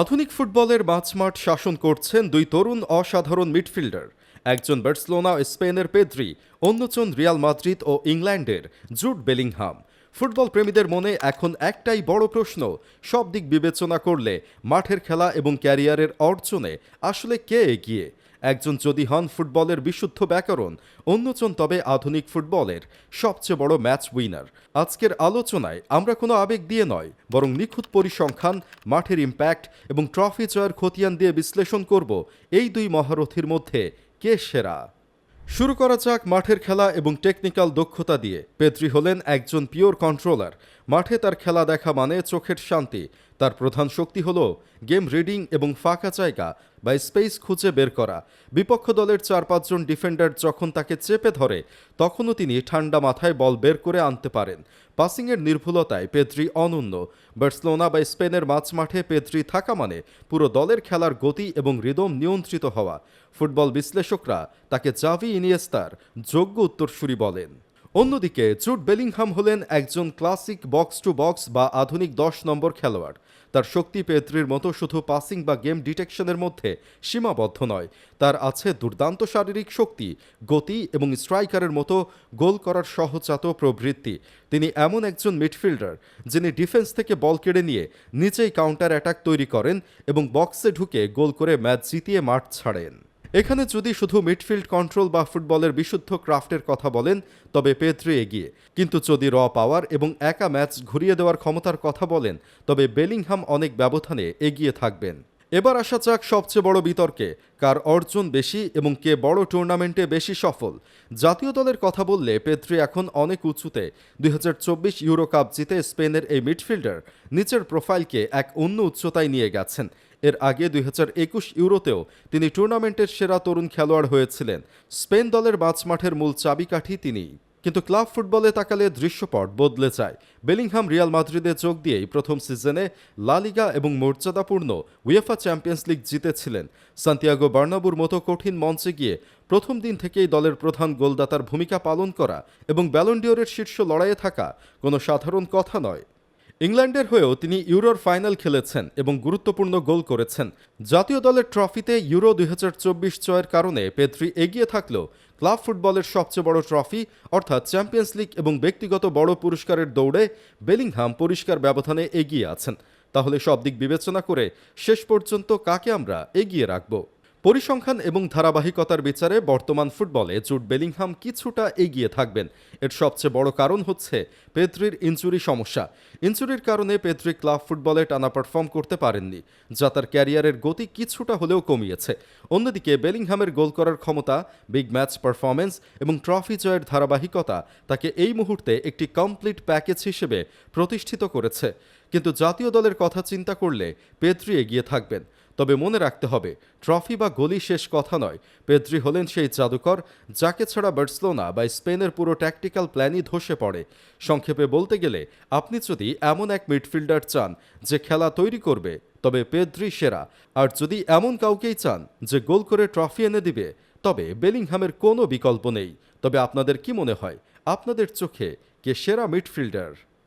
আধুনিক ফুটবলের মাঝমাঠ শাসন করছেন দুই তরুণ অসাধারণ মিডফিল্ডার। একজন বার্সেলোনা ও স্পেনের পেদ্রি, অন্যজন রিয়াল মাদ্রিদ ও ইংল্যান্ডের জুড বেলিংহাম। ফুটবল প্রেমীদের মনে এখন একটাই বড় প্রশ্ন, সব দিক বিবেচনা করলে মাঠের খেলা এবং ক্যারিয়ারের অর্জনে আসলে কে এগিয়ে? একজন যদি হন ফুটবলের বিশুদ্ধ ব্যাকরণ, অন্যজন তবে আধুনিক ফুটবলের সবচেয়ে বড় ম্যাচ উইনার। আজকের আলোচনায় আমরা কোনো আবেগ দিয়ে নয়, বরং নিখুঁত পরিসংখ্যান, মাঠের ইম্প্যাক্ট এবং ট্রফি জয়ের খতিয়ান দিয়ে বিশ্লেষণ করব এই দুই মহারথীর মধ্যে কে সেরা। শুরু করা যাক মাঠের খেলা এবং টেকনিক্যাল দক্ষতা দিয়ে। পেদ্রি হলেন একজন পিওর কন্ট্রোলার। মাঠে তার খেলা দেখা মানে চোখের শান্তি। তার প্রধান শক্তি হল গেম রিডিং এবং ফাঁকা জায়গা বা স্পেস খুঁজে বের করা। বিপক্ষ দলের 4-5 জন ডিফেন্ডার যখন তাকে চেপে ধরে, তখনও তিনি ঠান্ডা মাথায় বল বের করে আনতে পারেন। পাসিংয়ের নির্ভুলতায় পেদ্রি অনন্য। বার্সেলোনা বা স্পেনের মাঝমাঠে পেদ্রি থাকা মানে পুরো দলের খেলার গতি এবং রিদম নিয়ন্ত্রিত হওয়া। ফুটবল বিশ্লেষকরা তাকে জাভি ইনিয়েস্তার যোগ্য উত্তরসূরি বলেন। অন্যদিকে জুড বেলিংহাম হলেন একজন ক্লাসিক বক্স টু বক্স বা আধুনিক 10 নম্বর খেলোয়াড়। তার শক্তি পেদ্রির মতো শুধু পাসিং বা গেম ডিটেকশনের মধ্যে সীমাবদ্ধ নয়। তার আছে দুর্দান্ত শারীরিক শক্তি, গতি এবং স্ট্রাইকারের মতো গোল করার সহজাত প্রবৃত্তি। তিনি এমন একজন মিডফিল্ডার যিনি ডিফেন্স থেকে বল কেড়ে নিয়ে নিচেই কাউন্টার অ্যাটাক তৈরি করেন এবং বক্সে ঢুকে গোল করে ম্যাচ জিতিয়ে মাঠ ছাড়েন। এখানে যদি শুধু মিডফিল্ড কন্ট্রোল বা ফুটবলের বিশুদ্ধ ক্রাফটের কথা বলেন, তবে পেদ্রি এগিয়ে। কিন্তু যদি র পাওয়ার এবং একা ম্যাচ ঘুরিয়ে দেওয়ার ক্ষমতার কথা বলেন, তবে বেলিংহাম অনেক ব্যবধানে এগিয়ে থাকবেন। এবার আসা যাক সবচেয়ে বড় বিতর্কে, কার অর্জন বেশি এবং কে বড় টুর্নামেন্টে বেশি সফল। জাতীয় দলের কথা বললে পেদ্রি এখন অনেক উঁচুতে। 2024 ইউরো কাপ জিতে স্পেনের এই মিডফিল্ডার নিচের প্রোফাইলকে এক অন্য উচ্চতায় নিয়ে গেছেন। এর আগে 2021 ইউরোতেও তিনি টুর্নামেন্টের সেরা তরুণ খেলোয়াড় হয়েছিলেন। স্পেন দলের মাঝমাঠের মূল চাবিকাঠি তিনিই। কিন্তু ক্লাব ফুটবলে তাকালে দৃশ্যপট বদলে যায়। বেলিংহাম রিয়াল মাদ্রিদে যোগ দিয়েই প্রথম সিজনে লা লিগা এবং মর্যাদাপূর্ণ উয়েফা চ্যাম্পিয়ন্স লিগ জিতেছিলেন। সান্তিয়াগো বার্নাবুর মতো কঠিন মঞ্চে গিয়ে প্রথম দিন থেকেই দলের প্রধান গোলদাতার ভূমিকা পালন করা এবং ব্যালন ডিওরের শীর্ষ লড়াইয়ে থাকা কোনো সাধারণ কথা নয়। ইংল্যান্ডের হয়েও তিনি ইউরোর ফাইনাল খেলেছেন এবং গুরুত্বপূর্ণ গোল করেছেন। জাতীয় দলের ট্রফিতে ইউরো 2024 জয়ের কারণে পেদ্রি এগিয়ে থাকলেও ক্লাব ফুটবলের সবচেয়ে বড় ট্রফি অর্থাৎ চ্যাম্পিয়ন্স লিগ এবং ব্যক্তিগত বড় পুরস্কারের দৌড়ে বেলিংহাম পরিষ্কার ব্যবধানে এগিয়ে আছেন। তাহলে সব দিক বিবেচনা করে শেষ পর্যন্ত কাকে আমরা এগিয়ে রাখব? পরিসংখ্যান এবং ধারাবাহিকতার বিচারে বর্তমান ফুটবলে জুড বেলিংহাম কিছুটা এগিয়ে থাকবেন। এর সবচেয়ে বড় কারণ হচ্ছে পেদ্রির ইনজুরি সমস্যা। ইনজুরির কারণে পেদ্রি ক্লাব ফুটবলে টানা পারফর্ম করতে পারেননি, যা তার ক্যারিয়ারের গতি কিছুটা হলেও কমিয়েছে। অন্যদিকে বেলিংহামের গোল করার ক্ষমতা, বিগ ম্যাচ পারফরম্যান্স এবং ট্রফি জয়ের ধারাবাহিকতা তাকে এই মুহূর্তে একটি কমপ্লিট প্যাকেজ হিসেবে প্রতিষ্ঠিত করেছে। কিন্তু জাতীয় দলের কথা চিন্তা করলে পেদ্রি এগিয়ে থাকবেন। তবে মনে রাখতে হবে, ট্রফি বা গোলই শেষ কথা নয়। পেদ্রি হলেন সেই জাদুকর যাকে ছাড়া বার্সেলোনা বা স্পেনের পুরো ট্যাকটিক্যাল প্ল্যানই ধসে পড়ে। সংক্ষেপে বলতে গেলে, আপনি যদি এমন এক মিডফিল্ডার চান যে খেলা তৈরি করবে, তবে পেদ্রি সেরা। আর যদি এমন কাউকেই চান যে গোল করে ট্রফি এনে দিবে, তবে বেলিংহামের কোনো বিকল্প নেই। তবে আপনাদের কি মনে হয়, আপনাদের চোখে কে সেরা মিডফিল্ডার?